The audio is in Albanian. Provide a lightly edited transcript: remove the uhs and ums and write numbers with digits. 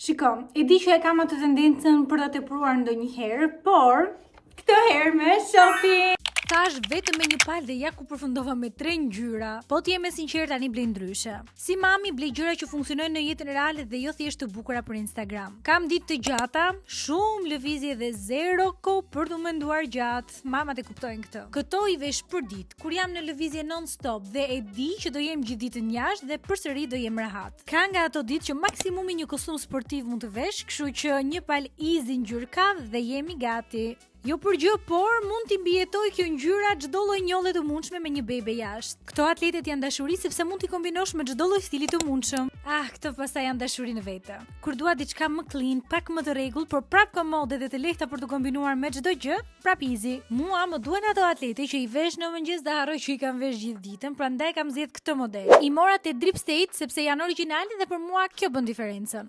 Shiko, e di që e kam atë tendencën për ta tepruar ndonjëherë, por këtë herë me shopping. Thash vetëm me një palë dhe ja ku përfundova me 3 ngjyra. Po ti je me sinqert tani blej ndryshe. Si mami blej gjëra që funksionojnë në jetën reale dhe jo thjesht të bukura për Instagram. Kam ditë të gjata, shumë lëvizje dhe zero kohë për të menduar gjatë. Mamat e kuptojnë këtë. Këto i vesh për ditë, kur jam në lëvizje non-stop dhe e di që do jem gjithë ditën jashtë dhe përsëri do jem rehat. Ka nga ato ditë që maksimumi një kostum sportiv mund të vesh, kështu që një palë easy ngjyrë kavë dhe jemi gati. Jo për gjë, por mund t'i mbijetoj kjo ngjyra çdo lloj njolle të mundshme me një bebe jashtë. Këto atletet janë dashuri sepse mund t'i kombinosh me çdo lloj stili të mundshëm. Këto pastaj janë dashuri në vete. Kur dua diçka më clean, pak më të rregullt, por prap komode dhe të lehta për të kombinuar me çdo gjë, prap easy. Mua më duhen ato atlete që i vesh në mëngjes dhe harroj që i kam vesh gjithë ditën, prandaj kam zgjedh këtë model. I mora te Drip State sepse janë origjinale dhe për mua kjo bën diferencën.